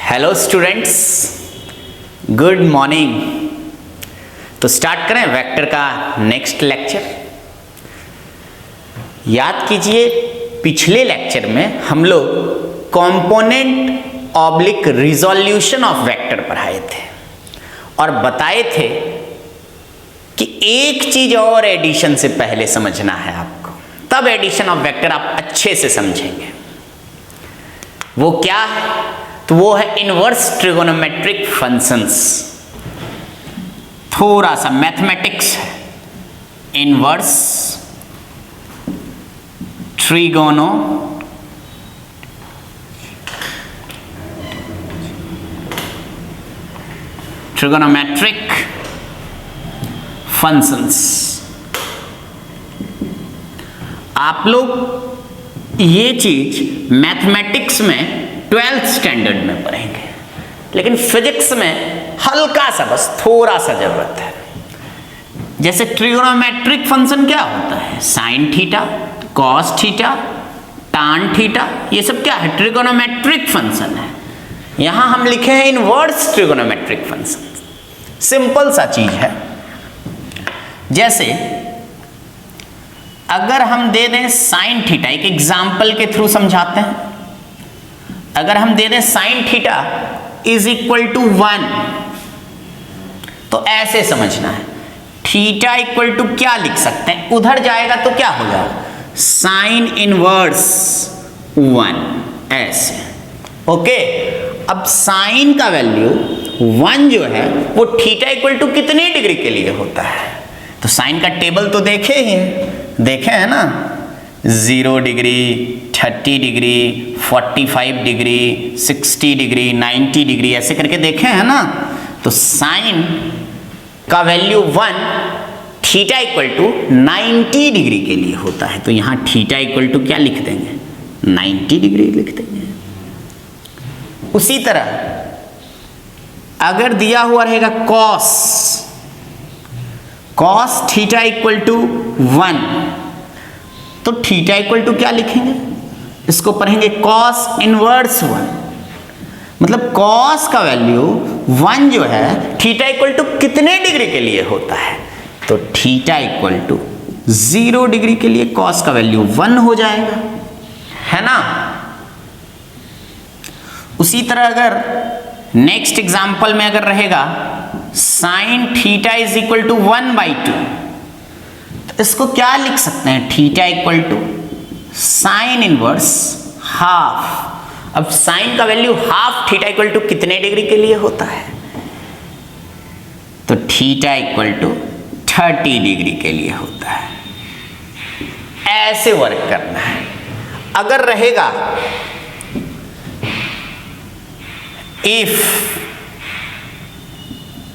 Hello students, good morning. तो start करें vector का नेक्स्ट लेक्चर। याद कीजिए पिछले लेक्चर में हम लोग component oblique resolution of vector पढ़ाए थे और बताए थे कि एक चीज और एडिशन से पहले समझना है आपको, तब एडिशन ऑफ वेक्टर आप अच्छे से समझेंगे। वो क्या है? तो वो है इनवर्स ट्रिगोनोमेट्रिक फंक्शंस। थोड़ा सा मैथमेटिक्स है। Inverse trigonometric functions. आप लोग ये चीज मैथमेटिक्स में 12th स्टैंडर्ड में पढ़ेंगे, लेकिन फिजिक्स में हल्का सा, बस थोड़ा सा जरूरत है। जैसे ट्रिगोनोमेट्रिक फंक्शन क्या होता है? साइन थीटा, कॉस थीटा, टान थीटा, ये सब क्या है? ट्रिगोनोमेट्रिक फंक्शन है। यहां हम लिखे हैं इनवर्स ट्रिगोनोमेट्रिक फंक्शन। सिंपल सा चीज है। जैसे अगर हम दे दें साइन थीटा, एक एग्जाम्पल के थ्रू समझाते हैं। अगर हम दे दें sine theta is equal to 1, तो ऐसे समझना है। थीटा इक्वल टू क्या लिख सकते हैं? उधर जाएगा तो क्या हो जाएगा? साइन इनवर्स 1, ऐसे। ओके, अब साइन का वैल्यू 1 जो है वो थीटा इक्वल टू कितने डिग्री के लिए होता है? तो साइन का टेबल तो देखे ही हैं, देखे हैं ना? 0 degree, 30 degree, 45 degree, 60 degree, 90 degree, ऐसे करके देखे हैं ना? तो साइन का value 1 theta equal to 90 degree के लिए होता है। तो यहां थीटा इक्वल टू क्या लिख देंगे? 90 डिग्री लिख देंगे। उसी तरह अगर दिया हुआ रहेगा कॉस थीटा इक्वल टू 1, तो थीटा इक्वल टू क्या लिखेंगे? इसको पढ़ेंगे कॉस इनवर्स 1। मतलब कॉस का वैल्यू 1 जो है थीटा इक्वल टू कितने डिग्री के लिए होता है? तो थीटा इक्वल टू 0 डिग्री के लिए कॉस का वैल्यू 1 हो जाएगा, है ना? उसी तरह अगर नेक्स्ट एग्जांपल में अगर रहेगा sine theta is equal to 1/2, तो इसको क्या लिख सकते हैं? Theta equal to sine inverse half. अब साइन का value half theta equal to कितने डिग्री के लिए होता है? तो थीटा इक्वल टू 30 डिग्री के लिए होता है। ऐसे वर्क करना है। अगर रहेगा if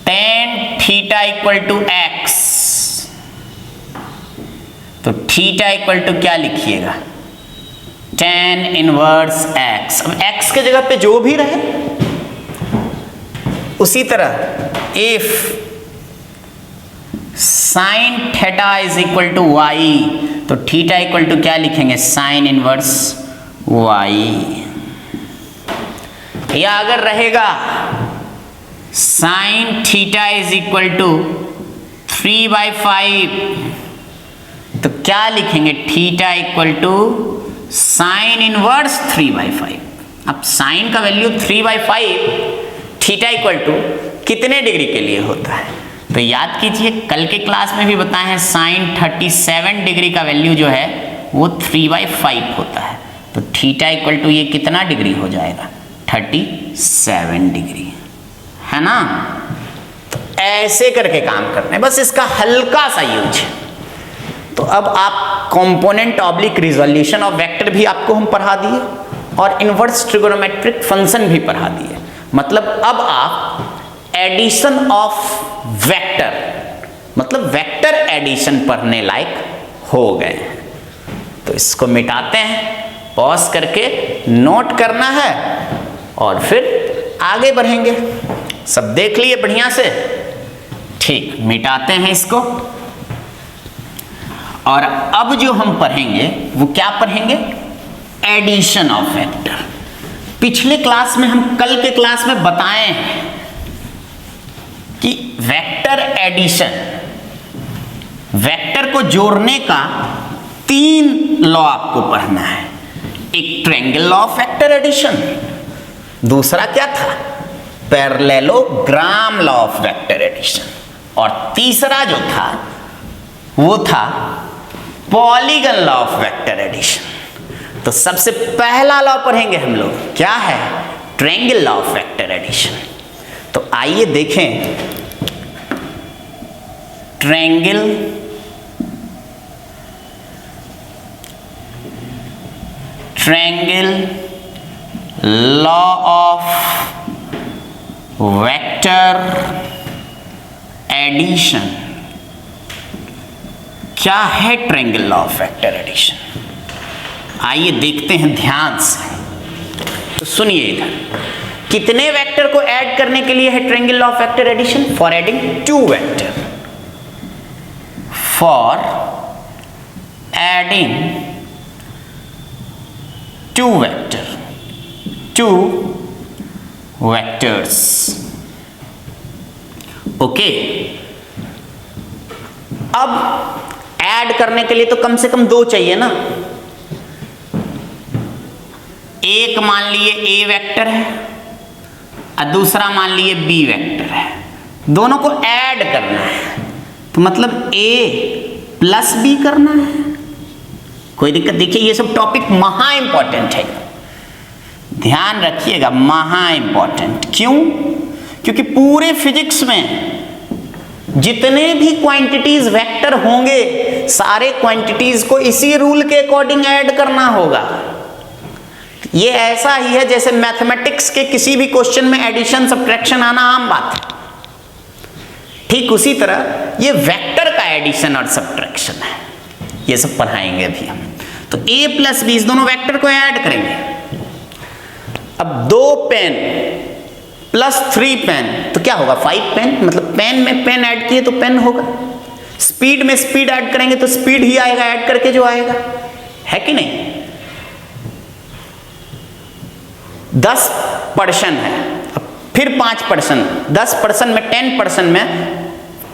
tan theta equal to x, तो थीटा इक्वल टू क्या लिखिएगा? tan inverse x। अब x के जगह पे जो भी रहे। उसी तरह if sine theta is equal to y, तो थीटा इक्वल टू क्या लिखेंगे? Sine inverse y। या अगर रहेगा sine theta is equal to 3/5, तो क्या लिखेंगे? Theta equal to sine inverse 3/5। अब साइन का वैल्यू 3/5 थीटा इक्वल टू कितने डिग्री के लिए होता है? तो याद कीजिए कल के क्लास में भी बताए हैं साइन 37 डिग्री का वैल्यू जो है वो 3/5 होता है। तो थीटा इक्वल टू ये कितना डिग्री हो जाएगा? 37 डिग्री, है ना? तो ऐसे करके काम करना है, बस इसका हल्का सा यूज है। तो अब आप component oblique resolution of vector भी आपको हम पढ़ा दिए और इनवर्स ट्रिगोनोमेट्रिक फंक्शन भी पढ़ा दिए। मतलब अब आप एडिशन ऑफ वेक्टर, मतलब वेक्टर एडिशन पढ़ने लायक हो गए हैं। तो इसको मिटाते हैं, पॉज करके नोट करना है और फिर आगे बढ़ेंगे। सब देख लिए बढ़िया से? ठीक, मिटाते हैं इसको। और अब जो हम पढ़ेंगे वो क्या पढ़ेंगे? Addition of vector. पिछले क्लास में हम कल के क्लास में बताए हैं कि वेक्टर एडिशन, वेक्टर को जोड़ने का 3 लॉ आपको पढ़ना है। एक triangle law of vector addition, दूसरा क्या था, parallelogram law of vector addition, और तीसरा जो था वो था polygon law of vector addition. तो सबसे पहला लॉ पढ़ेंगे हम लोग, क्या है, triangle law of vector addition. तो आइए देखें triangle law of vector addition. क्या है triangle law of vector addition, आइए देखते हैं ध्यान से। तो सुनिए, इधर कितने वेक्टर को ऐड करने के लिए है triangle law of vector addition, for adding 2 vector, for adding 2 vector, 2 vectors, okay. अब ऐड करने के लिए तो कम से कम 2 चाहिए ना। एक मान लिए ए वेक्टर है और दूसरा मान लिए बी वेक्टर है, दोनों को ऐड करना है, तो मतलब ए प्लस बी करना है। कोई दिक्कत, देखिए ये सब टॉपिक महा इंपॉर्टेंट है, ध्यान रखिएगा, महा इंपॉर्टेंट। क्यों? क्योंकि पूरे फिजिक्स में जितने भी क्वांटिटीज वेक्टर होंगे, सारे क्वांटिटीज को इसी रूल के अकॉर्डिंग ऐड करना होगा। ये ऐसा ही है जैसे मैथमेटिक्स के किसी भी क्वेश्चन में एडिशन सब्ट्रैक्शन आना आम बात है, ठीक उसी तरह ये वेक्टर का एडिशन और सब्ट्रैक्शन है, ये सब पढ़ाएंगे अभी हम। तो a प्लस बी, इस दोनों वेक्टर को ऐड करेंगे। अब 2 पेन प्लस 3 पेन, तो क्या होगा, 5 पेन, मतलब पेन में पेन ऐड किए तो पेन होगा। स्पीड में स्पीड ऐड करेंगे तो स्पीड ही आएगा ऐड करके जो आएगा, है कि नहीं। 10% है, अब फिर 5%, 10% में 10% में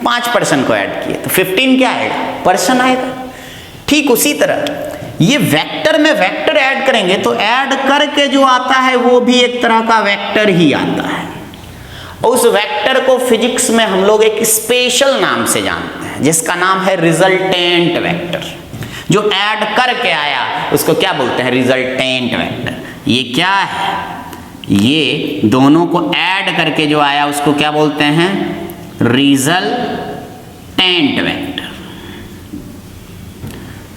5% को ऐड किए तो 15 क्या आएगा, पर्सन आएगा। ठीक उसी तरह ये वेक्टर में वेक्टर ऐड करेंगे तो ऐड करके जो आता है वो भी एक तरह का वेक्टर ही आता है। उस वेक्टर को फिजिक्स में हम लोग एक स्पेशल नाम से जानते हैं, जिसका नाम है रिजल्टेंट वेक्टर। जो ऐड करके आया उसको क्या बोलते हैं, रिजल्टेंट वेक्टर। ये क्या है, ये दोनों को ऐड करके जो आया उसको क्या बोलते हैं, रिजल्टेंट वेक्टर।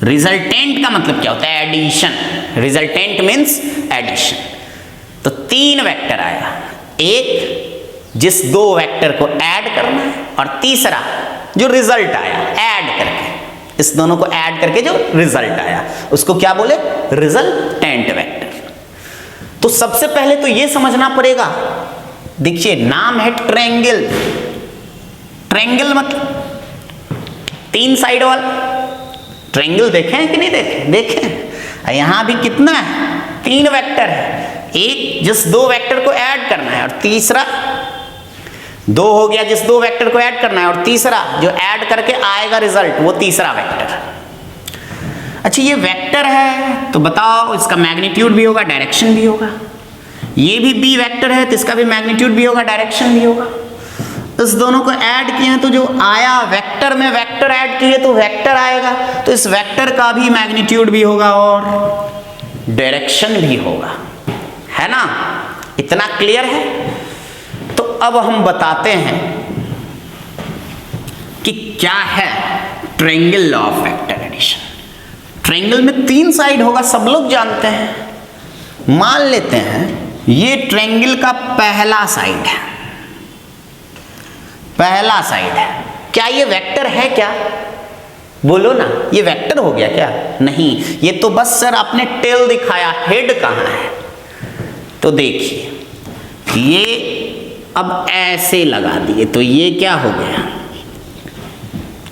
रिजल्टेंट का मतलब क्या होता है, एडिशन। Resultant means addition. तो 3 वेक्टर आया, एक जिस 2 वेक्टर को ऐड करना है, और तीसरा जो रिजल्ट आया ऐड करके, इस दोनों को ऐड करके जो रिजल्ट आया उसको क्या बोले, रिजल्टेंट वेक्टर। तो सबसे पहले तो ये समझना पड़ेगा, देखिए नाम है ट्रायंगल। ट्रायंगल मतलब 3 साइड वाला ट्रायंगल, देखे हैं कि नहीं देखे, देखें। यहां भी कितना है, 3 वेक्टर है, एक जिस 2 वेक्टर को ऐड करना है, और तीसरा 2 हो गया जिस 2 वेक्टर को ऐड करना है, और तीसरा जो ऐड करके आएगा रिजल्ट, वो तीसरा वेक्टर। अच्छा ये वेक्टर है तो बताओ इसका मैग्नीट्यूड भी होगा, डायरेक्शन भी होगा। ये भी बी वेक्टर है तो इसका भी मैग्नीट्यूड भी होगा, डायरेक्शन भी होगा। इस दोनों को ऐड किए हैं तो जो आया, वेक्टर में वेक्टर ऐड किए तो वेक्टर आएगा, तो इस वेक्टर का भी मैग्नीट्यूड भी होगा और डायरेक्शन भी होगा, है ना। इतना क्लियर है। तो अब हम बताते हैं कि क्या है triangle law of vector addition. Triangle में 3 साइड होगा, सब लोग जानते हैं। मान लेते हैं ये ट्रायंगल का पहला साइड है, पहला साइड है। क्या ये वेक्टर है क्या, बोलो ना, ये वेक्टर हो गया क्या, नहीं। ये तो बस सर आपने टेल दिखाया, हेड कहाँ है। तो देखिए ये अब ऐसे लगा दिए तो ये क्या हो गया,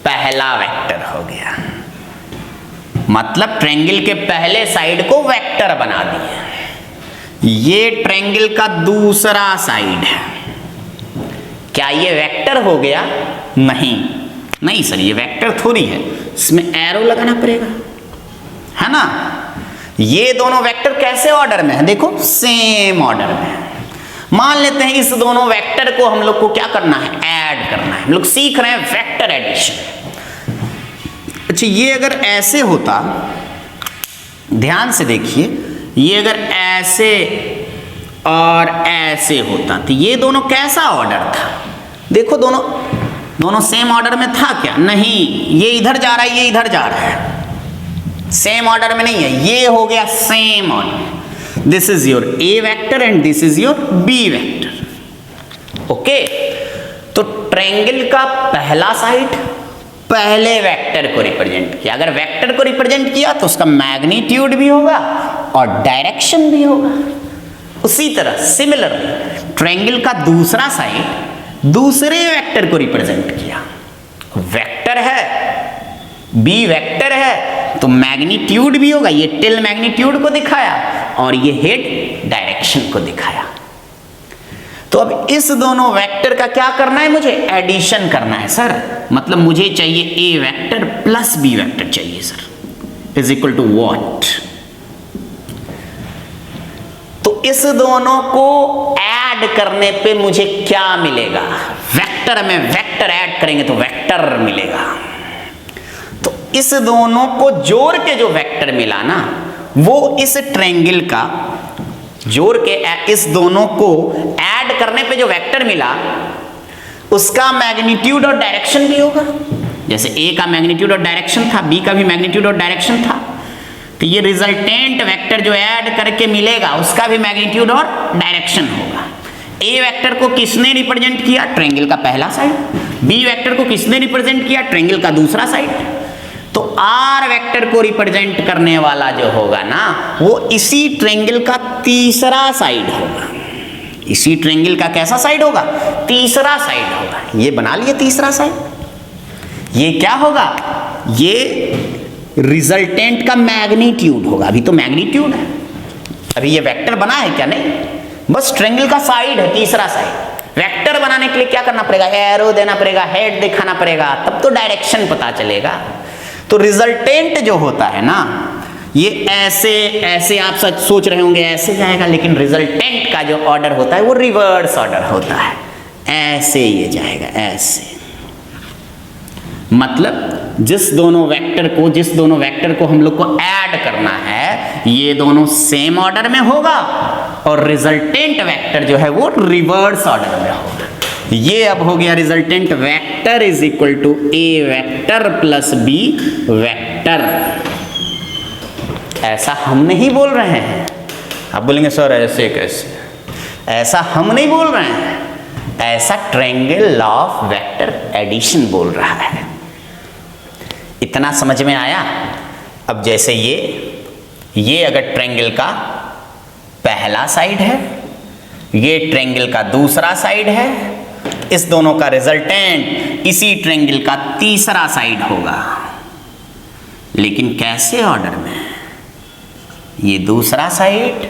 पहला वेक्टर हो गया। मतलब ट्रायंगल के पहले साइड को वेक्टर बना दिए। ये ट्रायंगल का दूसरा साइड है, क्या ये वेक्टर हो गया? नहीं नहीं सर, ये वेक्टर थोड़ी है, इसमें एरो लगाना पड़ेगा, है ना। ये दोनों वेक्टर कैसे ऑर्डर में है? देखो सेम ऑर्डर में है। मान लेते हैं इस दोनों वेक्टर को हम लोग को क्या करना है? ऐड करना है। हम लोग सीख रहे हैं वेक्टर एडिशन। अच्छा, ये अगर ऐसे होता, ध्यान से देखिए, ये अगर ऐसे और ऐसे होता तो ये दोनों कैसा ऑर्डर था? देखो दोनों सेम ऑर्डर में था क्या? नहीं, ये इधर जा रहा है, ये इधर जा रहा है, सेम ऑर्डर में नहीं है। ये हो गया same order, this is your A vector and this is your B vector. Okay, तो ट्रायंगल का पहला साइड पहले वेक्टर को रिप्रेजेंट किया। अगर वेक्टर को रिप्रेजेंट किया तो उसका मैग्नीट्यूड भी होगा और डायरेक्शन भी होगा। उसी तरह सिमिलर ट्रायंगल का दूसरा साइड दूसरे वेक्टर को रिप्रेजेंट किया। वेक्टर है, बी वेक्टर है, तो मैग्नीट्यूड भी होगा। ये टेल मैग्नीट्यूड को दिखाया और ये हेड डायरेक्शन को दिखाया। तो अब इस दोनों वेक्टर का क्या करना है? मुझे एडिशन करना है सर। मतलब मुझे चाहिए A vector plus B vector चाहिए sir, is equal to what? तो इस दोनों को ऐड करने पे मुझे क्या मिलेगा? वेक्टर में वेक्टर ऐड करेंगे तो वेक्टर मिलेगा। तो इस दोनों को जोड़ के जो वेक्टर मिला ना, वो इस ट्रायंगल का जोड़ के इस दोनों को ऐड करने पे जो वेक्टर मिला उसका मैग्नीट्यूड और डायरेक्शन भी होगा। जैसे ए का मैग्नीट्यूड और डायरेक्शन था, बी का भी मैग्नीट्यूड और डायरेक्शन था, तो ये रिजल्टेंट वेक्टर जो ऐड करके मिलेगा उसका भी मैग्नीट्यूड और डायरेक्शन होगा। ए वेक्टर को किसने रिप्रेजेंट किया? ट्रायंगल का पहला साइड। बी वेक्टर को किसने रिप्रेजेंट किया? ट्रायंगल का दूसरा साइड। तो आर वेक्टर को रिप्रेजेंट करने वाला जो होगा ना, वो इसी ट्रायंगल का तीसरा साइड होगा। इसी ट्रायंगल का कैसा साइड होगा? तीसरा साइड होगा। ये बना लिए तीसरा साइड। ये क्या होगा? ये रिजल्टेंट का मैग्नीट्यूड होगा। अभी तो मैग्नीट्यूड है, अभी ये वेक्टर बना है क्या? नहीं, बस ट्रायंगल का साइड है, तीसरा साइड। वेक्टर बनाने के लिए क्या करना पड़ेगा? एरो देना पड़ेगा, हेड दिखाना पड़ेगा, तब तो डायरेक्शन पता चलेगा। तो रिजल्टेंट जो होता है ना, ये ऐसे ऐसे आप सच सोच रहे होंगे ऐसे जाएगा, लेकिन रिजल्टेंट का जो ऑर्डर होता है वो रिवर्स ऑर्डर होता है। ऐसे ये जाएगा, ऐसे। मतलब जिस दोनों वेक्टर को हम लोग को ऐड करना है, ये दोनों सेम ऑर्डर में होगा और रिजल्टेंट वेक्टर जो है वो रिवर्स ऑर्डर में होगा। ये अब हो गया resultant vector is equal to A vector plus B vector. ऐसा हम नहीं बोल रहे हैं। आप बोलेंगे सर ऐसे कैसे? ऐसा हम नहीं बोल रहे हैं, ऐसा triangle law of vector addition बोल रहा है। इतना समझ में आया? अब जैसे ये अगर ट्रायंगल का पहला साइड है, ये ट्रायंगल का दूसरा साइड है, इस दोनों का रिजल्टेंट इसी ट्रायंगल का तीसरा साइड होगा। लेकिन कैसे ऑर्डर में? ये दूसरा साइड,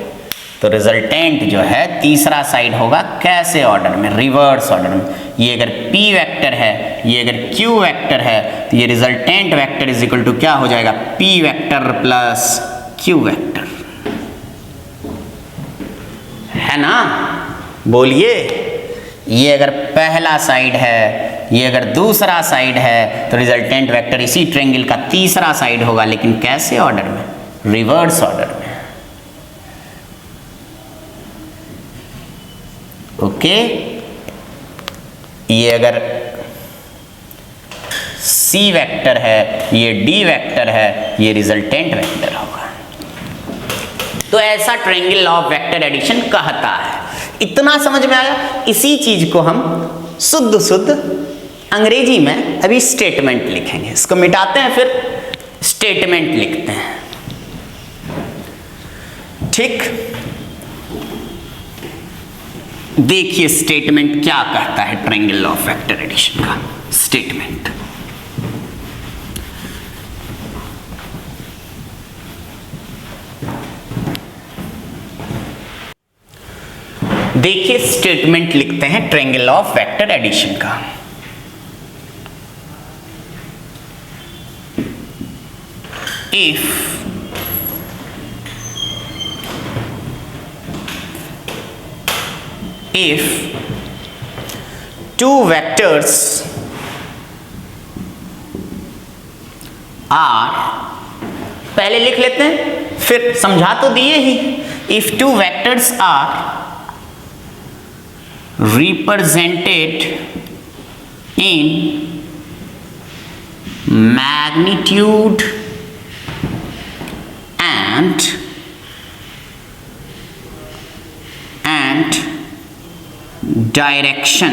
तो रिजल्टेंट जो है तीसरा साइड होगा कैसे ऑर्डर में? रिवर्स ऑर्डर में। ये अगर P वेक्टर है, ये अगर Q वेक्टर है, तो ये resultant vector is equal to क्या हो जाएगा? P vector plus Q vector, है ना? बोलिए। ये अगर पहला साइड है, ये अगर दूसरा साइड है, तो रिजल्टेंट वेक्टर इसी ट्रायंगल का तीसरा साइड होगा, लेकिन कैसे ऑर्डर में? रिवर्स ऑर्डर में। ओके, ये अगर C वेक्टर है, ये D वेक्टर है, ये रिजल्टेंट वेक्टर होगा। तो ऐसा triangle law of vector addition कहता है। इतना समझ में आया? इसी चीज को हम शुद्ध अंग्रेजी में अभी स्टेटमेंट लिखेंगे। इसको मिटाते हैं, फिर स्टेटमेंट लिखते हैं। ठीक, देखिए स्टेटमेंट क्या कहता है triangle law of vector addition का स्टेटमेंट। देखिए स्टेटमेंट लिखते हैं ट्रायंगल ऑफ वेक्टर एडिशन का। if two vectors are, पहले लिख लेते हैं फिर समझा तो दिए ही। if two vectors are represented in magnitude and direction,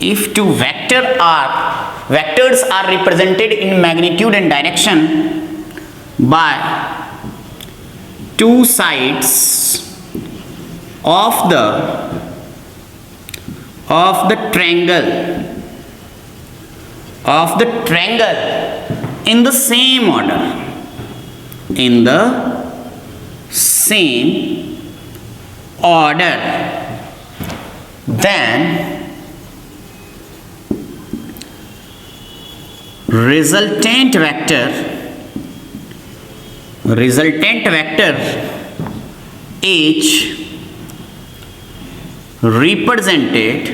if two vectors are represented in magnitude and direction by two sides of the triangle in the same order, then resultant vector H represented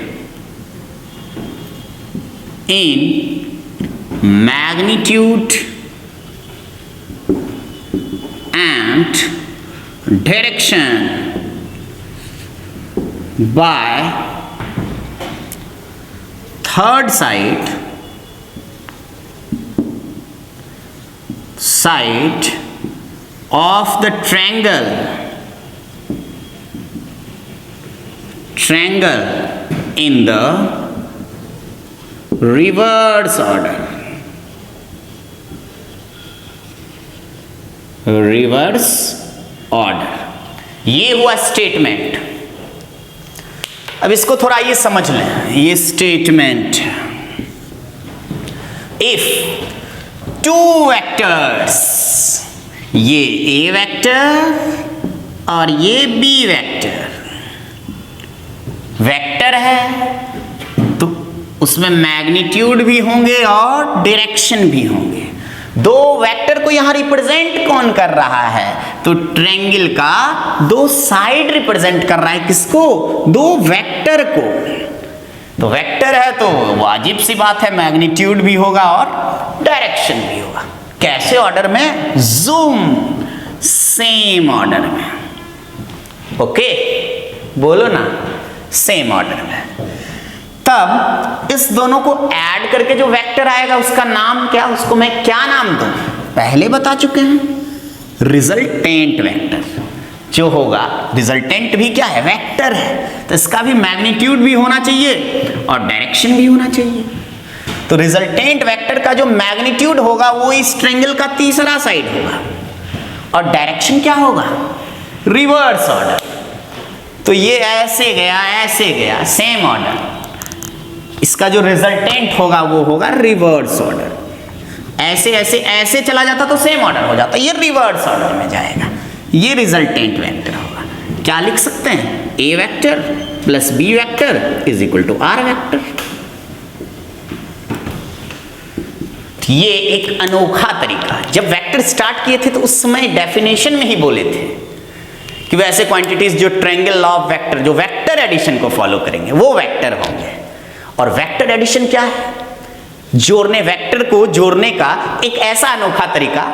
in magnitude and direction by third side of the triangle in the reverse order, ये हुआ statement. अब इसको थोड़ा ये समझ लें, ये statement if two vectors, ये ए वेक्टर और ये बी वेक्टर है, तो उसमें मैग्नीट्यूड भी होंगे और डायरेक्शन भी होंगे। दो वेक्टर को यहां रिप्रेजेंट कौन कर रहा है? तो ट्रायंगल का दो साइड रिप्रेजेंट कर रहा है। किसको? दो वेक्टर को। तो वेक्टर है तो वाजिब सी बात है मैग्नीट्यूड भी होगा और डायरेक्शन भी होगा। कैसे ऑर्डर में? जूम, सेम ऑर्डर में। ओके, बोलो ना, सेम ऑर्डर में। तब इस दोनों को ऐड करके जो वेक्टर आएगा उसका नाम क्या, उसको मैं क्या नाम दूं? पहले बता चुके हैं, रिजल्टेंट वेक्टर जो होगा। रिजल्टेंट भी क्या है? वेक्टर है, तो इसका भी मैग्नीट्यूड भी होना चाहिए और डायरेक्शन भी होना चाहिए। तो रिजल्टेंट वेक्टर का जो मैग्नीट्यूड होगा वो इस ट्रायंगल का तीसरा साइड होगा और डायरेक्शन क्या होगा? Reverse order. तो ये ऐसे गया, सेम ऑर्डर। इसका जो रिजल्टेंट होगा वो होगा रिवर्स ऑर्डर। ऐसे चला जाता तो सेम ऑर्डर हो जाता, ये रिवर्स ऑर्डर में जाएगा। ये रिजल्टेंट वेक्टर होगा। क्या लिख सकते हैं? A vector plus B vector is equal to R vector. ये एक अनोखा तरीका। जब वेक्टर स्टार्ट किए थे तो उस समय डेफिनेशन में ही बोले थे कि वैसे क्वांटिटीज जो ट्रायंगल ऑफ वेक्टर, जो वेक्टर एडिशन को फॉलो करेंगे वो वेक्टर होंगे। और वेक्टर एडिशन क्या है? जोड़ने, वेक्टर को जोड़ने का एक ऐसा अनोखा तरीका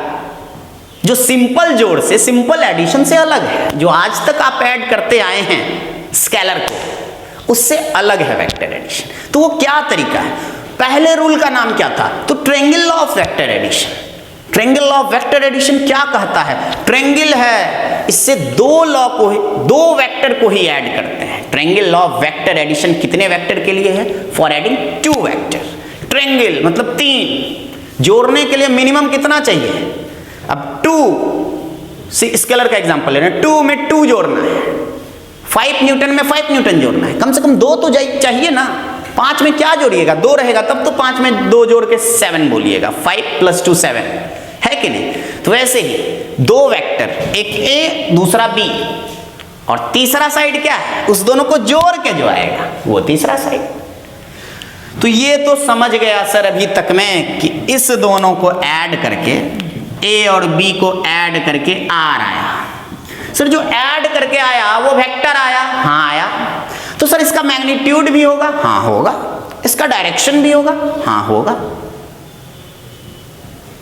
जो सिंपल जोड़ से, सिंपल एडिशन से अलग है। जो आज तक आप ऐड करते आए हैं स्केलर को, उससे अलग है वेक्टर एडिशन। तो वो क्या तरीका है? पहले रूल का नाम क्या था? तो triangle of vector addition. Triangle of vector addition क्या कहता है? ट्रायंगल है, इससे दो वेक्टर को ही ऐड करते हैं। ट्रायंगल ऑफ वेक्टर एडिशन कितने वेक्टर के लिए है? For adding two vector. Triangle मतलब 3, जोड़ने के लिए मिनिमम कितना चाहिए? अब 2 स्केलर का एग्जांपल ले रहे हैं, 2 में 2 जोड़ना है, 5 न्यूटन में 5 न्यूटन जोड़ना है, कम से कम 2 तो चाहिए ना। 5 में क्या जोड़िएगा? 2 रहेगा तब तो 5 में 2 जोड़ के 7 बोलिएगा। 5 + 2 7 है कि नहीं? तो वैसे ही दो वेक्टर, एक ए दूसरा बी, और तीसरा साइड क्या है, उस दोनों को जोड़ के जो आएगा वो तीसरा साइड। तो ये तो समझ गया सर अभी तक में कि इस दोनों को ऐड करके ए और बी को ऐड करके आर आया। सर जो ऐड करके आया वो वेक्टर आया, हाँ आया। तो सर इसका मैग्नीट्यूड भी होगा, हाँ होगा। इसका डायरेक्शन भी होगा, हाँ होगा।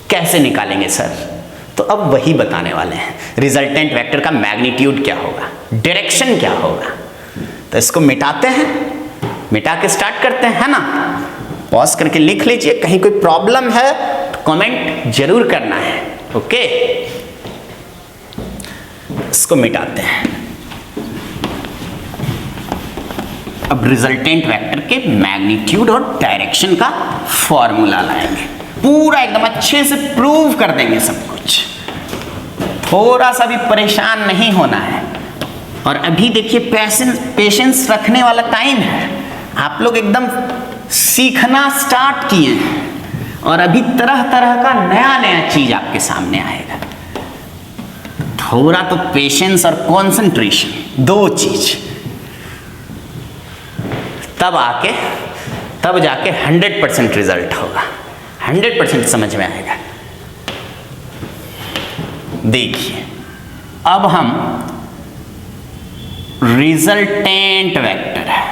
कैसे निकालेंगे सर? तो अब वही बताने वाले हैं। रिजल्टेंट वेक्टर का मैग्नीट्यूड क्या होगा, डायरेक्शन क्या होगा। तो इसको मिटाते हैं, मिटा के स्टार्ट करते हैं, है ना। पॉज करके लिख लीजिए, कहीं कोई प्रॉब्लम है तो कमेंट जरूर करना है। ओके, इसको मिटाते हैं। अब रिजल्टेंट वेक्टर के मैग्नीट्यूड और डायरेक्शन का फॉर्मूला लाएंगे, पूरा एकदम अच्छे से प्रूव कर देंगे सब कुछ। थोड़ा सा भी परेशान नहीं होना है। और अभी देखिए पेशेंस रखने वाला टाइम है। आप लोग एकदम सीखना स्टार्ट किए हैं और अभी तरह तरह का नया नया चीज आपके सामने आएगा। थोड़ा तो पेशेंस और कंसंट्रेशन, दो चीज, तब जाके 100% रिजल्ट होगा, 100% समझ में आएगा। देखिए अब हम रिजल्टेंट वेक्टर है,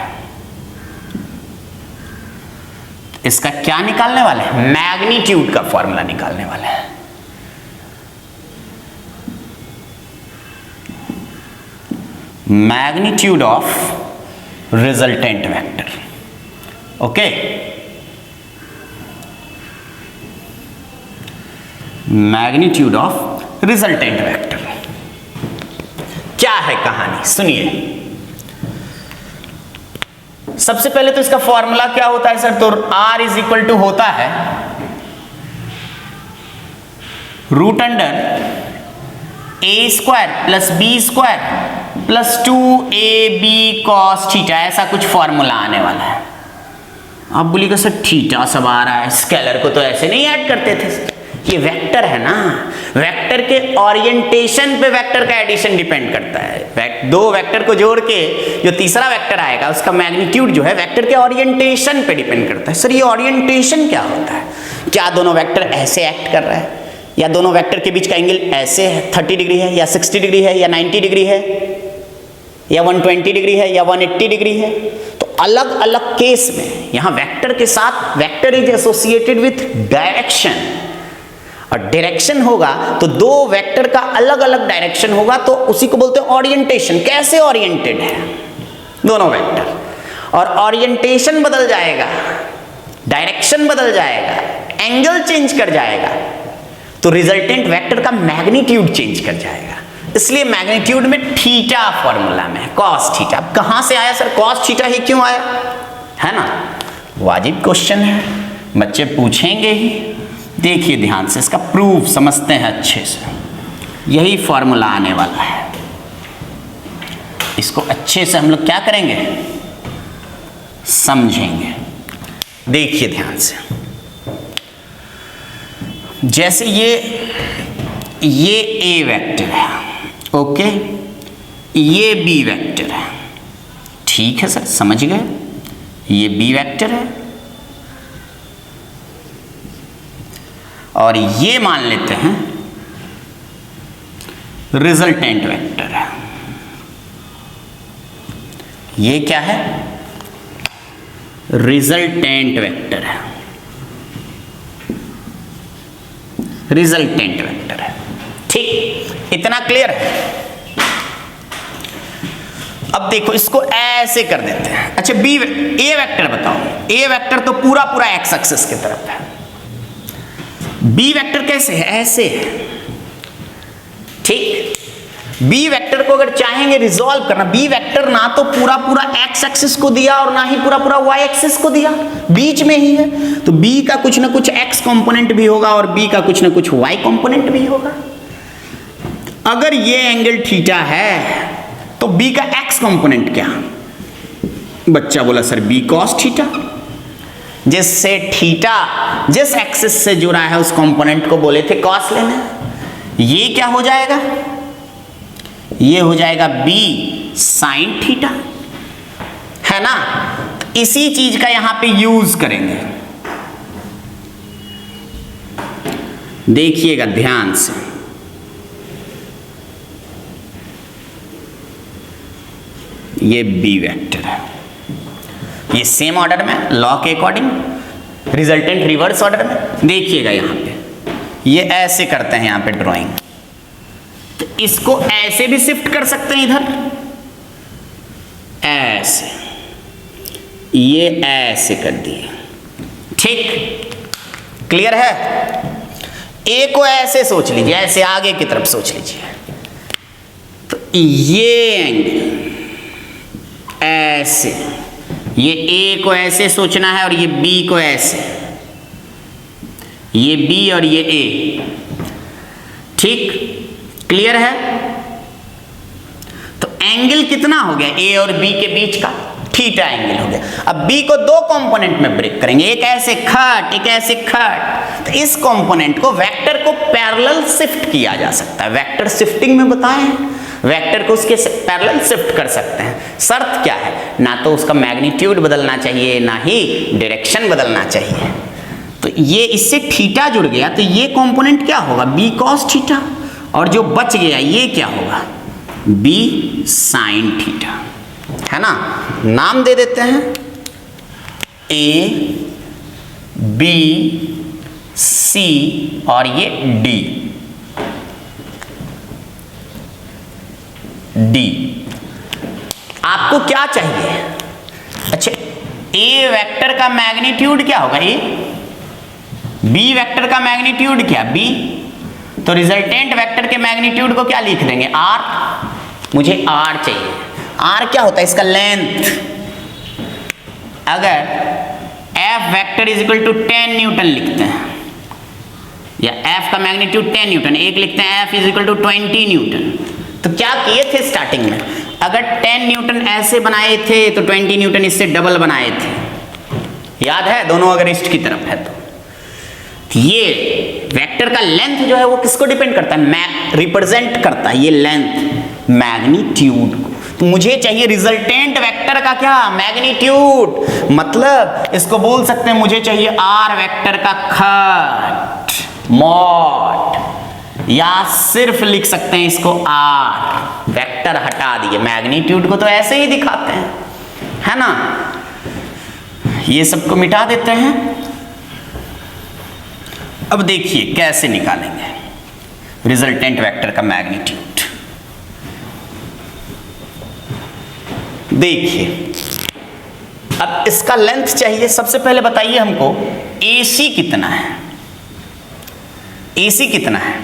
इसका क्या निकालने वाले हैं, मैग्नीट्यूड का फॉर्मूला निकालने वाले हैं। Magnitude of resultant vector. Okay, magnitude of resultant vector क्या है कहानी, सुनिए। सबसे पहले तो इसका फॉर्मूला क्या होता है सर, तो R इज इक्वल टू होता है root under A square plus B square plus 2ab cos theta, ऐसा कुछ फॉर्मूला आने वाला है। आप बोलिएगा सर थीटा सब आ रहा है, स्केलर को तो ऐसे नहीं ऐड करते थे। ये वेक्टर है ना, वेक्टर के ओरिएंटेशन पे वेक्टर का एडिशन डिपेंड करता है। दो वेक्टर को जोड़ के जो तीसरा वेक्टर आएगा उसका मैग्नीट्यूड जो है वेक्टर के ओरिएंटेशन पे डिपेंड करता है। सर ये ओरिएंटेशन क्या होता है, क्या दोनों वेक्टर ऐसे एक्ट कर रहा है, या दोनों वेक्टर के बीच का एंगल ऐसे है 30 डिग्री है, या 60 डिग्री है, या 90 डिग्री है, या 120 डिग्री है, या 180 डिग्री है। तो अलग अलग केस में यहां वेक्टर के साथ vector is associated with direction, और डायरेक्शन होगा तो दो वेक्टर का अलग अलग डायरेक्शन होगा, तो उसी को बोलते हैं ओरिएंटेशन। कैसे ओरिएंटेड है दोनों वेक्टर, और ओरिएंटेशन बदल जाएगा, डायरेक्शन बदल जाएगा, एंगल चेंज कर जाएगा, तो रिजल्टेंट वेक्टर का मैग्नीट्यूड चेंज कर जाएगा। इसलिए मैग्नीट्यूड में थीटा फॉर्मूला में cos थीटा। अब कहां से आया सर cos थीटा ही क्यों आया, है ना, वाजिब क्वेश्चन है, बच्चे पूछेंगे ही। देखिए ध्यान से, इसका प्रूफ समझते हैं अच्छे से। यही फॉर्मूला आने वाला है, इसको अच्छे से हम लोग क्या करेंगे, समझेंगे। देखिए ध्यान से, जैसे ये ए वेक्टर है, ओके, ये बी वेक्टर है, ठीक है सर, समझ गए। ये बी वेक्टर है और ये मान लेते हैं रिजल्टेंट वेक्टर है। ये क्या है, रिजल्टेंट वेक्टर है, रिजल्टेंट वेक्टर है, ठीक, इतना क्लियर है। अब देखो इसको ऐसे कर देते हैं। अच्छा बी ए वेक्टर बताओ, ए वेक्टर तो पूरा पूरा एक्स एक्सिस की तरफ है, बी वेक्टर कैसे है, ऐसे है, ठीक। बी वेक्टर को अगर चाहेंगे रिजॉल्व करना, बी वेक्टर ना तो पूरा पूरा एक्स एक्सिस को दिया और ना ही पूरा पूरा वाई एक्सिस को दिया, बीच में ही है, तो बी का कुछ ना कुछ एक्स कंपोनेंट भी होगा और बी का कुछ ना कुछ वाई कंपोनेंट भी होगा। अगर ये एंगल थीटा है तो बी का एक्स कंपोनेंट क्या, बच्चा बोला सर बी कॉस थीटा, जिससे थीटा जिस एक्सिस से जुड़ा है उस कंपोनेंट को बोले थे कॉस लेना। ये क्या हो जाएगा, ये हो जाएगा बी साइन थीटा, है ना। तो इसी चीज का यहां पे यूज करेंगे, देखिएगा ध्यान से। ये बी वेक्टर है, ये सेम ऑर्डर में लॉ के अकॉर्डिंग, रिजल्टेंट रिवर्स ऑर्डर में। देखिएगा यहां पे ये ऐसे करते हैं यहां पे ड्राइंग, तो इसको ऐसे भी शिफ्ट कर सकते हैं इधर, ऐसे, ये ऐसे कर दिए, ठीक, क्लियर है। ए को ऐसे सोच लीजिए, ऐसे आगे की तरफ सोच लीजिए, तो ये एंगल ऐसे, ये ए को ऐसे सोचना है और ये बी को ऐसे, ये बी और ये ए, ठीक, क्लियर है। तो एंगल कितना हो गया ए और बी के बीच का, थीटा एंगल हो गया। अब बी को दो कंपोनेंट में ब्रेक करेंगे, एक ऐसे खट, एक ऐसे खट। तो इस कंपोनेंट को, वेक्टर को पैरेलल शिफ्ट किया जा सकता है, वेक्टर शिफ्टिंग में बताए हैं, वेक्टर को उसके पैरेलल शिफ्ट कर सकते हैं। शर्त क्या है, ना तो उसका मैग्नीट्यूड बदलना चाहिए, ना ही डायरेक्शन बदलना चाहिए। तो ये इससे थीटा जुड़ गया, तो ये कंपोनेंट क्या होगा, बी कॉस थीटा, और जो बच गया ये क्या होगा, बी साइन थीटा, है ना। नाम दे देते हैं ए, बी, सी और ये डी, डी। आपको क्या चाहिए, अच्छा ए वेक्टर का मैग्नीट्यूड क्या होगा, ए, बी वेक्टर का मैग्नीट्यूड क्या, बी, तो रिजल्टेंट वेक्टर के मैग्नीट्यूड को क्या लिख देंगे, आर। मुझे आर चाहिए, आर क्या होता है, इसका लेंथ। अगर F vector is equal to 10 newton लिखते हैं, या एफ का मैग्नीट्यूड 10 न्यूटन, एक लिखते हैं F is equal to 20 newton. तो क्या किए थे स्टार्टिंग में, अगर 10 न्यूटन ऐसे बनाए थे तो 20 न्यूटन इससे डबल बनाए थे, याद है, दोनों अगर ईस्ट की तरफ है तो। ये वेक्टर का लेंथ जो है वो किसको डिपेंड करता है, रिप्रेजेंट करता है ये लेंथ मैग्नीट्यूड को। तो मुझे चाहिए रिजल्टेंट वेक्टर का क्या, मैग्नीट्यूड, मतलब इसको बोल सकते हैं मुझे चाहिए आर वेक्टर का खट, मॉड, या सिर्फ लिख सकते हैं इसको आर, वेक्टर हटा दिए, मैग्नीट्यूड को तो ऐसे ही दिखाते हैं, है ना। ये सबको मिटा देते हैं। अब देखिए कैसे निकालेंगे रिजल्टेंट वेक्टर का मैग्नीट्यूड। देखिए अब इसका लेंथ चाहिए, सबसे पहले बताइए हमको AC कितना है, AC कितना है,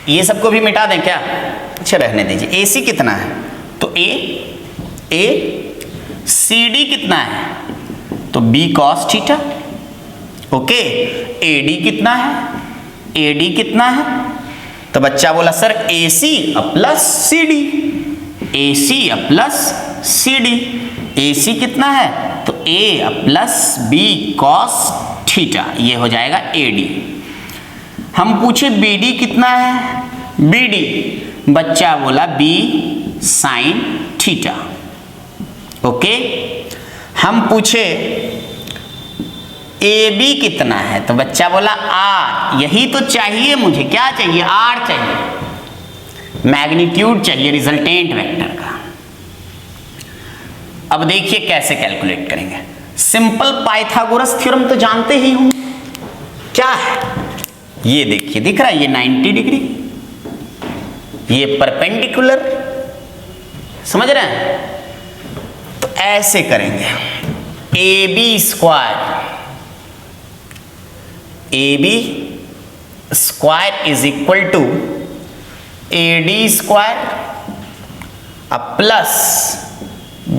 ये सबको भी मिटा दें क्या, अच्छा रहने दीजिए। AC कितना है, तो A CD कितना है, तो B cos theta, okay. AD कितना है, AD कितना है, तो बच्चा बोला sir AC plus CD, AC plus CD, AC कितना है, तो A plus B cos theta, ये हो जाएगा AD। हम पूछे BD कितना है, BD, बच्चा बोला B साइन थीटा, ओके। हम पूछे AB कितना है, तो बच्चा बोला R, यही तो चाहिए मुझे, क्या चाहिए, R चाहिए, मैग्नीट्यूड चाहिए रिजल्टेंट वेक्टर का। अब देखिए कैसे कैलकुलेट करेंगे, सिंपल पाइथागोरस थ्योरम तो जानते ही हो, क्या है, ये देखिए दिख रहा है, ये 90 डिग्री, ये परपेंडिकुलर, समझ रहे हैं। तो ऐसे करेंगे, AB square is equal to AD square plus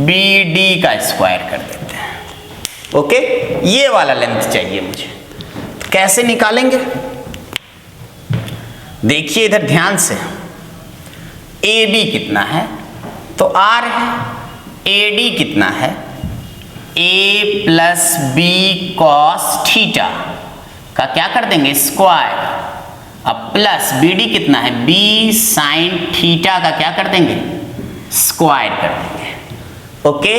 BD का स्क्वायर कर देते हैं, ओके। ये वाला लेंथ चाहिए मुझे, तो कैसे निकालेंगे, देखिए इधर ध्यान से, AB कितना है, तो R है, AD कितना है, A plus B cos theta का क्या कर देंगे, स्क्वायर, अब प्लस BD कितना है, B साइन थीटा का क्या कर देंगे, स्क्वायर कर देंगे। ओके,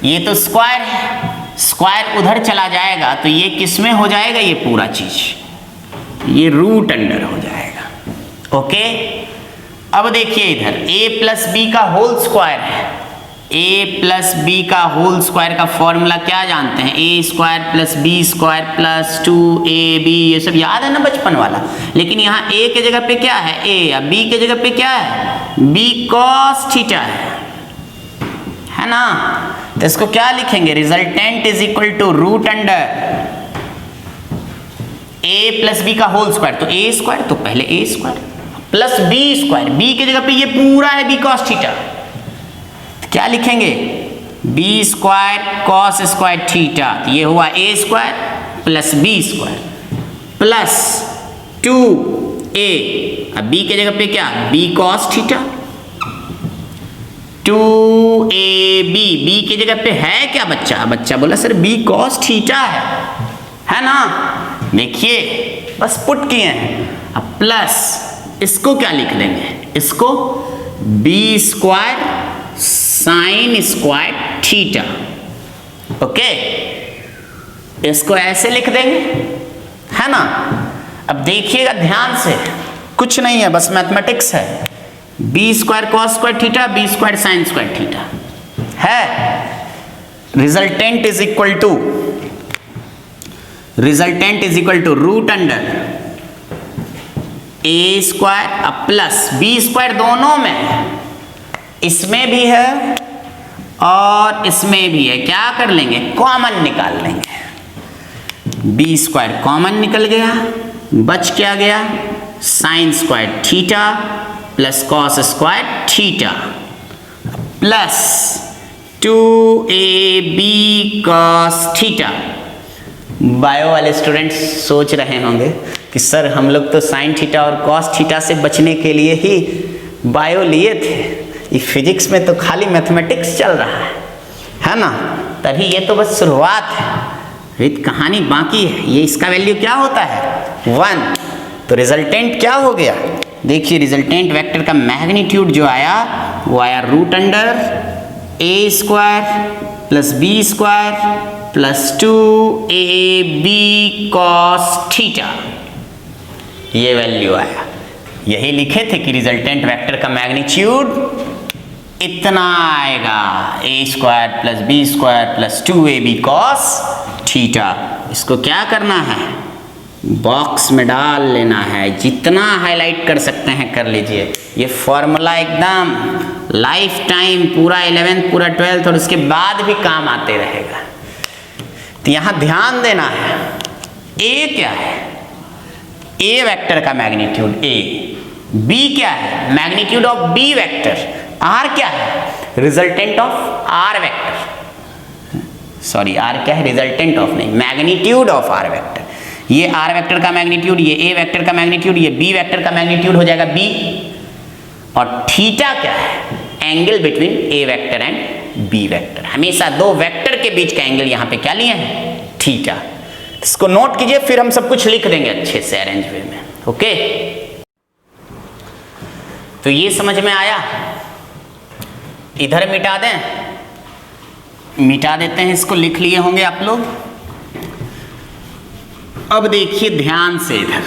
ये तो स्क्वायर है, स्क्वायर उधर चला जाएगा तो ये किस में हो जाएगा, ये पूरा चीज ये रूट अंडर हो जाएगा। ओके, अब देखिए इधर a प्लस बी का होल स्क्वायर है, a प्लस बी का होल स्क्वायर का फॉर्मूला क्या जानते हैं, a square plus B square plus 2ab, ये सब याद है ना बचपन वाला। लेकिन यहाँ a के जगह पे क्या है, a, या b के जगह पे क्या है, b cos थीटा है ना। तो इसको क्या लिखेंगे, resultant is equal to root under a plus B का होल स्क्वायर, तो a स्क्वायर, तो पहले a square plus b square, b के जगह पे ये पूरा है b cos थीटा, तो क्या लिखेंगे, b square cos square theta, तो ये हुआ a square plus b square plus 2a, अब b के जगह पे क्या, b cos theta, 2ab, b की जगह पे है क्या बच्चा, बच्चा बोला सर b cos थीटा है ना। देखिए बस पुट किए हैं, अब प्लस इसको क्या लिख देंगे, इसको b square sine square theta. Okay, इसको ऐसे लिख देंगे, है ना। अब देखिएगा ध्यान से, कुछ नहीं है, बस मैथमेटिक्स है, B square cos square theta, B square sine square theta है। Resultant is equal to root under A square plus B square, दोनों में, इसमें भी है और इसमें भी है, क्या कर लेंगे, कॉमन निकाल लेंगे। बी स्क्वायर कॉमन निकल गया, बच क्या गया, sign square theta plus cos square theta plus 2ab cos theta. Bio वाले स्टूडेंट्स सोच रहे होंगे कि सर हम लोग तो साइन थीटा और कॉस थीटा से बचने के लिए ही बायो लिए थे, ये फिजिक्स में तो खाली मैथमेटिक्स चल रहा है ना। तभी ये तो बस शुरुआत है, विद कहानी बाकी है। ये इसका वैल्यू क्या होता है, 1, तो रिजल्टेंट क्या हो गया, देखिए रिजल्टेंट वेक्टर का मैग्नीट्यूड जो आया वो आया root under A square plus B square plus 2ab cos theta, ये वैल्यू आया। यही लिखे थे कि रिजल्टेंट वेक्टर का मैग्नीट्यूड इतना आएगा, A square plus B square plus 2ab cos theta. इसको क्या करना है, बॉक्स में डाल लेना है, जितना हाईलाइट कर सकते हैं कर लीजिए। ये फॉर्मूला एकदम लाइफ टाइम, पूरा 11th पूरा 12th और उसके बाद भी काम आते रहेगा। तो यहाँ ध्यान देना है, ए क्या है, ए वेक्टर का मैग्नीट्यूड ए, बी क्या है, magnitude of B vector, R क्या है, resultant of R vector, sorry R क्या है, रिजल्टेंट ऑफ नहीं, मैग्नीट्यूड ऑफ आर वेक्टर। ये आर वेक्टर का मैग्नीट्यूड, ये ए वेक्टर का मैग्नीट्यूड, ये बी वेक्टर का मैग्नीट्यूड हो जाएगा बी, और थीटा क्या है, angle between A vector and B vector. हमेशा दो वेक्टर के बीच का एंगल यहाँ पे क्या लिए हैं, थीटा। इसको नोट कीजिए, फिर हम सब कुछ लिख देंगे अच्छे से अरेंज वे में। ओके, तो ये समझ में आया, इधर मिटा दें, मिटा देते हैं, इसको लिख लिए होंगे आप लोग। अब देखिए ध्यान से, इधर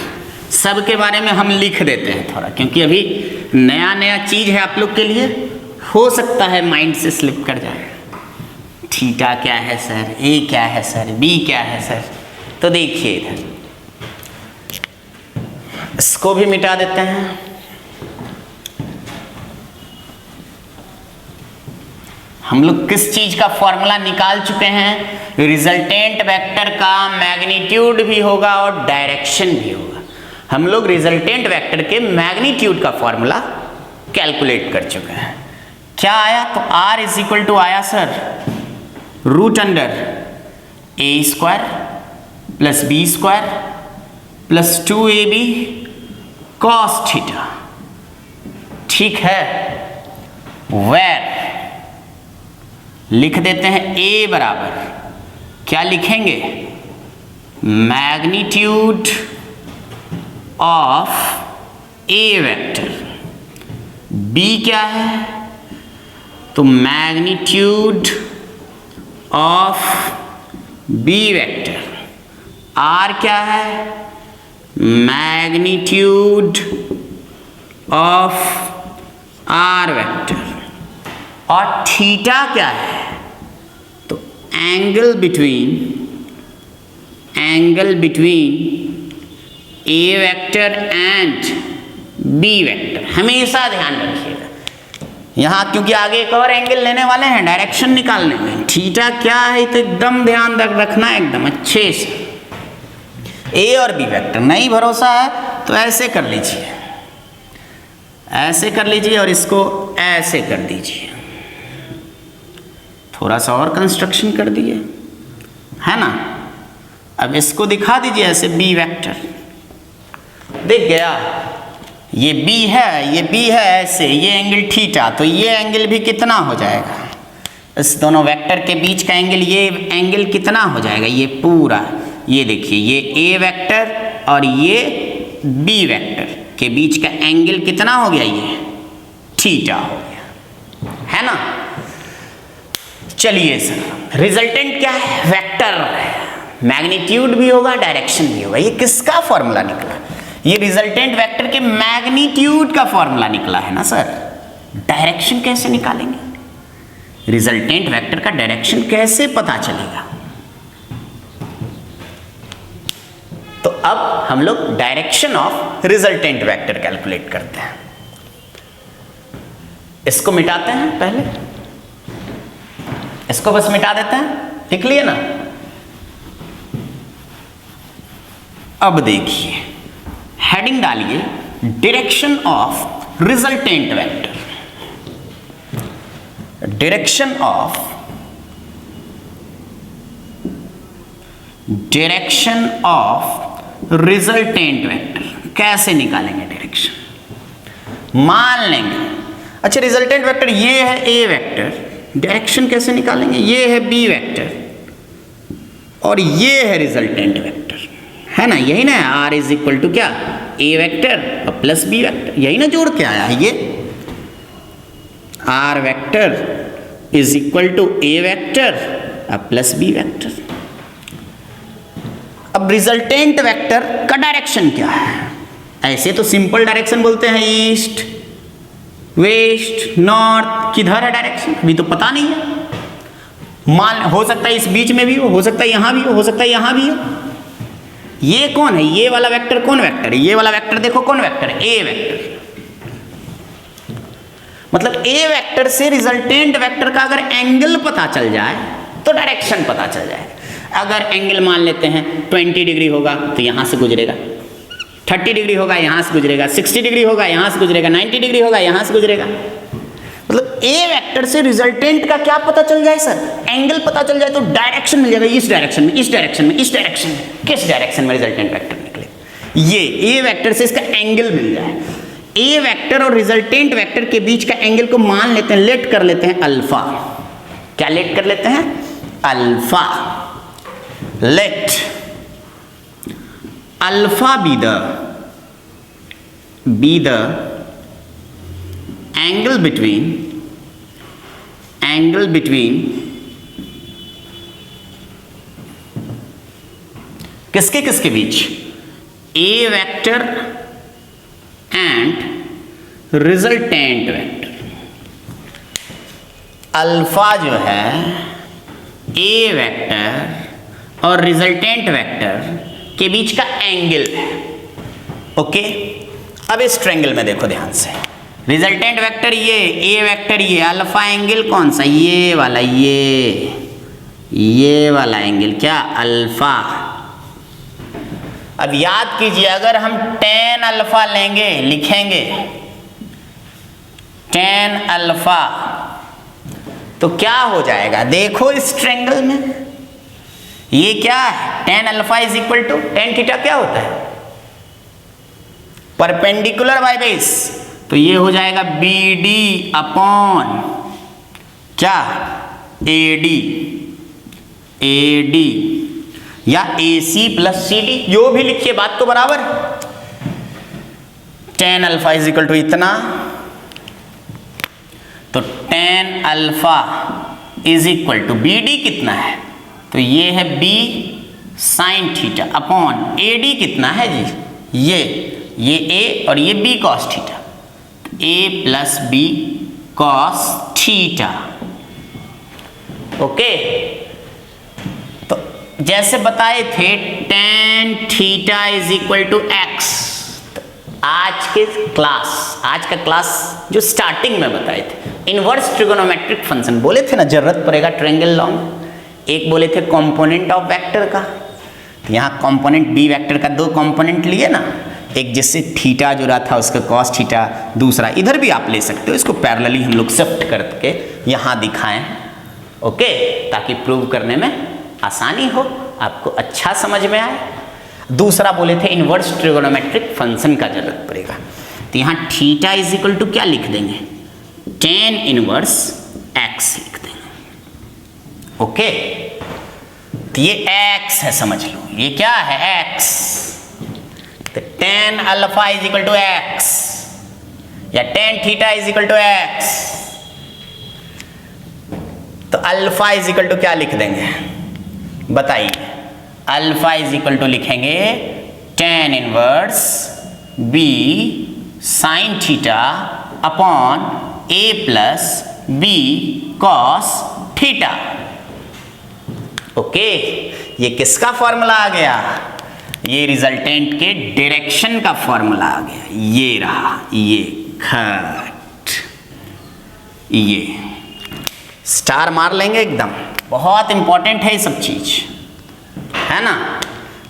सब के बारे में हम लिख देते हैं थोड़ा, क्योंकि अभी नया नया चीज है आप लोग के लिए, हो सकता है माइंड से स्लिप कर जाए। थीटा क्या है सर, ए क्या है सर, बी क्या है सर, तो देखिए इधर इसको भी मिटा देते हैं। हम लोग किस चीज का फॉर्मूला निकाल चुके हैं, रिजल्टेंट वेक्टर का मैग्नीट्यूड भी होगा और डायरेक्शन भी होगा। हम लोग रिजल्टेंट वेक्टर के मैग्नीट्यूड का फॉर्मूला कैलकुलेट कर चुके हैं। क्या आया, तो r इज इक्वल टू आया sir root under A square plus B square plus 2ab cos theta. ठीक है, वेर लिख देते हैं a बराबर, क्या लिखेंगे, magnitude of A vector, b क्या है, तो magnitude of B vector R क्या है, मैग्नीट्यूड ऑफ आर वेक्टर, और थीटा क्या है, तो angle between A vector and B vector. हमेशा ध्यान रखिएगा यहाँ, क्योंकि आगे एक और एंगल लेने वाले हैं डायरेक्शन निकालने में। थीटा क्या है तो एकदम ध्यान रखना है एकदम अच्छे से। ए और बी वेक्टर नहीं भरोसा है तो ऐसे कर लीजिए, ऐसे कर लीजिए और इसको ऐसे कर दीजिए, थोड़ा सा और कंस्ट्रक्शन कर दिए, है ना। अब इसको दिखा दीजिए ऐसे बी वेक्टर, दिख गया, ये बी है, ये बी है ऐसे, ये एंगल थीटा, तो ये एंगल भी कितना हो जाएगा, इस दोनों वेक्टर के बीच का एंगल, ये एंगल कितना हो जाएगा, ये पूरा, ये देखिए ये ए वेक्टर और ये बी वेक्टर के बीच का एंगल कितना हो गया, ये थीटा हो गया, है ना। चलिए सर, रिजल्टेंट क्या है, वेक्टर, मैग्नीट्यूड भी होगा डायरेक्शन भी होगा। ये किसका फॉर्मूला निकला, ये रिजल्टेंट वेक्टर के मैग्नीट्यूड का फॉर्मूला निकला है ना सर। डायरेक्शन कैसे निकालेंगे, रिजल्टेंट वेक्टर का डायरेक्शन कैसे पता चलेगा। तो अब हम लोग direction of resultant vector calculate करते हैं। इसको मिटाते हैं, पहले इसको बस मिटा देते हैं, लिख लिए ना। अब देखिए हेडिंग डालिए, direction of resultant vector, direction of resultant vector कैसे निकालेंगे डायरेक्शन, मान लेंगे अच्छा रिजल्टेंट वेक्टर ये है ए वेक्टर, डायरेक्शन कैसे निकालेंगे, ये है बी वेक्टर और ये है रिजल्टेंट वेक्टर, है ना, यही ना, आर इज इक्वल टू क्या, ए वेक्टर और प्लस बी वेक्टर, यही ना जोड़ के आया है ये, R vector is equal to A vector और प्लस बी वेक्टर। अब रिजल्टेंट वेक्टर का डायरेक्शन क्या है, ऐसे तो सिंपल डायरेक्शन बोलते हैं, ईस्ट वेस्ट नॉर्थ, किधर है डायरेक्शन अभी तो पता नहीं है, मान हो सकता है इस बीच में भी हो सकता है यहां भी हो सकता है यहां भी हो। ये कौन है, ये वाला वेक्टर कौन वेक्टर है, ये वाला वेक्टर देखो कौन वेक्टर है, ए वेक्टर। मतलब ए वेक्टर से रिजल्टेंट वेक्टर का अगर एंगल पता चल जाए तो डायरेक्शन पता चल जाए। अगर एंगल मान लेते हैं 20 डिग्री होगा तो यहां से गुजरेगा, 30 डिग्री होगा यहां से गुजरेगा, 60 डिग्री होगा यहां से गुजरेगा, 90 डिग्री होगा यहां से गुजरेगा। मतलब ए वेक्टर से रिजल्टेंट का क्या पता चल जाए सर, एंगल पता चल जाए तो डायरेक्शन मिल जाएगा, इस डायरेक्शन में, इस डायरेक्शन में, इस डायरेक्शन में, किस डायरेक्शन में रिजल्टेंट वेक्टर निकले, ये ए वेक्टर से इसका एंगल मिल जाए। ए वेक्टर और रिजल्टेंट वेक्टर के बीच का एंगल को मान लेते हैं, लेट कर लेते हैं अल्फा। क्या लेट कर लेते हैं, alpha. Let alpha be the angle between किसके किसके बीच, A vector and resultant vector. Alpha जो है ए वेक्टर और रिजल्टेंट वेक्टर के बीच का एंगल है, ओके। अब इस ट्रायंगल में देखो ध्यान से, रिजल्टेंट वेक्टर ये, ए वेक्टर ये, अल्फा एंगल कौन सा, ये वाला, ये वाला एंगल क्या, अल्फा। अब याद कीजिए अगर हम tan अल्फा लेंगे, लिखेंगे tan अल्फा तो क्या हो जाएगा, देखो इस ट्रायंगल में ये क्या है, tan alpha is equal to tan theta क्या होता है, परपेंडिकुलर बाय बेस, तो ये हो जाएगा BD अपॉन क्या, AD या AC प्लस CD, जो भी लिखिए बात तो बराबर है। tan alpha is equal to इतना, तो tan alpha is equal to B D कितना है, तो ये है b sine theta upon A D कितना है जी, ये a और ये b cos theta, a plus B cos theta. Okay, तो जैसे बताए थे tan theta is equal to X. आज का क्लास जो स्टार्टिंग में बताए थे इनवर्स ट्रिगोनोमेट्रिक फंक्शन बोले थे ना, जरूरत पड़ेगा ट्रायंगल लॉ में। एक बोले थे कंपोनेंट ऑफ वेक्टर का, तो यहाँ कंपोनेंट बी वेक्टर का 2 कंपोनेंट लिए ना, एक जिससे थीटा जो रहा था उसका कॉस थीटा, दूसरा इधर भी आप ले सकते हो, इसको पैरेलली हम लोग शिफ्ट करके यहाँ दिखाएं। ओके, ताकि प्रूव करने में आसानी हो, आपको अच्छा समझ में आए। दूसरा बोले थे इनवर्स ट्रिगोनोमेट्रिक फंक्शन का जरूरत पड़ेगा, तो यहाँ थीटा इज इक्वल टू क्या लिख देंगे, tan इनवर्स x लिख देंगे। ओके, तो ये x है, समझ लो ये क्या है x, तो tan alpha is equal to x या tan theta is equal to x, तो अल्फा इज इक्वल टू क्या लिख देंगे बताइए, अल्फा इज इक्वल टू लिखेंगे tan inverse b sine theta upon a plus b cos theta. Okay, ये किसका formula आ गया, ये रिजल्टेंट के डायरेक्शन का फॉर्मूला आ गया, ये रहा, ये खट, ये स्टार मार लेंगे एकदम, बहुत इंपॉर्टेंट है ये सब चीज, है ना।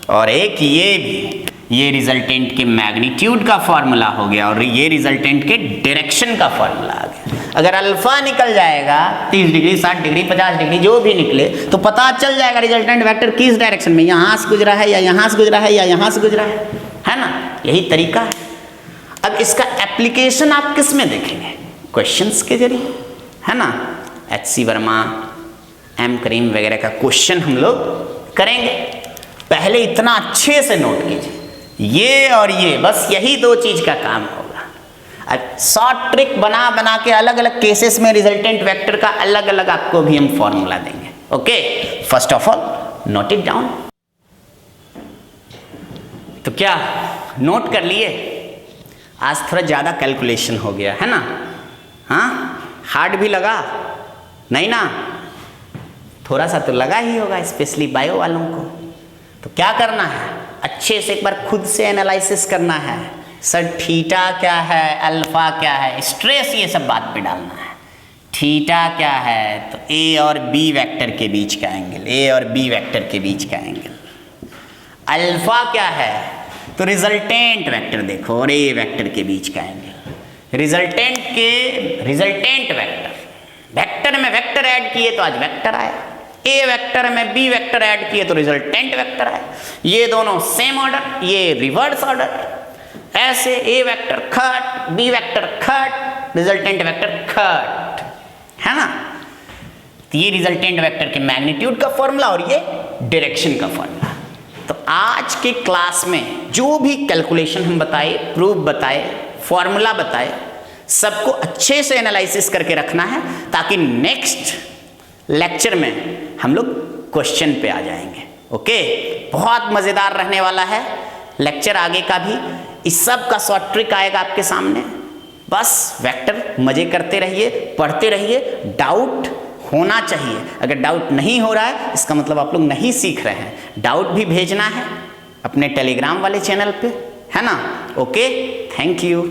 और एक ये भी, ये रिजल्टेंट के मैग्नीट्यूड का फॉर्मूला हो गया और ये रिजल्टेंट के डायरेक्शन का फॉर्मूला आ गया। अगर अल्फा निकल जाएगा 30 डिग्री 60 डिग्री 50 डिग्री जो भी निकले, तो पता चल जाएगा रिजल्टेंट वेक्टर किस डायरेक्शन में, यहाँ से गुजरा है या यहाँ से गुजरा है या यहाँ से गुजरा है ना। यही तरीका है। अब इसका एप्लीकेशन आप किस में देखेंगे, क्वेश्चंस के जरिए, है ना। HC वर्मा, M करीम वगैरह का क्वेश्चन हम लोग करेंगे। पहले इतना अच्छे से नोट कीजिए, ये और ये, बस यही 2 चीज का काम होगा। अब शॉर्ट ट्रिक बना बना के अलग अलग केसेस में रिजल्टेंट वेक्टर का अलग अलग आपको भी हम फॉर्मूला देंगे। Okay, first of all note it down. तो क्या नोट कर लिए, आज थोड़ा ज्यादा कैलकुलेशन हो गया है ना। हाँ, हार्ड भी लगा नहीं ना, थोड़ा सा तो लगा ही होगा, स्पेशली बायो वालों को। तो क्या करना है, अच्छे से एक बार खुद से एनालिसिस करना है, सर थीटा क्या है, अल्फा क्या है, स्ट्रेस ये सब बात पे डालना है। थीटा क्या है, तो ए और बी वेक्टर के बीच का एंगल, ए और बी वेक्टर के बीच का एंगल। अल्फा क्या है, तो रिजल्टेंट वेक्टर देखो और ए वेक्टर के बीच का एंगल। रिजल्टेंट वेक्टर में वेक्टर ऐड किए तो आज वेक्टर आया, ए वेक्टर में बी वेक्टर ऐड किए तो रिजल्टेंट वेक्टर आया। ये दोनों सेम ऑर्डर, ये रिवर्स ऑर्डर, ऐसे ए वेक्टर खट, बी वेक्टर खट, रिजल्टेंट वेक्टर खट, है ना। तो ये रिजल्टेंट वेक्टर के मैग्नीट्यूड का फॉर्मूला और ये डायरेक्शन का फॉर्मूला। तो आज के क्लास में जो भी कैलकुलेशन हम बताए, प्रूफ बताए, फॉर्मूला बताए, सबको अच्छे से एनालिसिस करके रखना है, ताकि नेक्स्ट लेक्चर में हम लोग क्वेश्चन पे आ जाएंगे। ओके, बहुत मजेदार रहने वाला है लेक्चर आगे का भी। इस सब का शॉर्ट ट्रिक आएगा आपके सामने। बस वेक्टर मजे करते रहिए, पढ़ते रहिए। डाउट होना चाहिए, अगर डाउट नहीं हो रहा है इसका मतलब आप लोग नहीं सीख रहे हैं। डाउट भी भेजना है अपने टेलीग्राम वाले चैनल पे, है ना। Okay, thank you.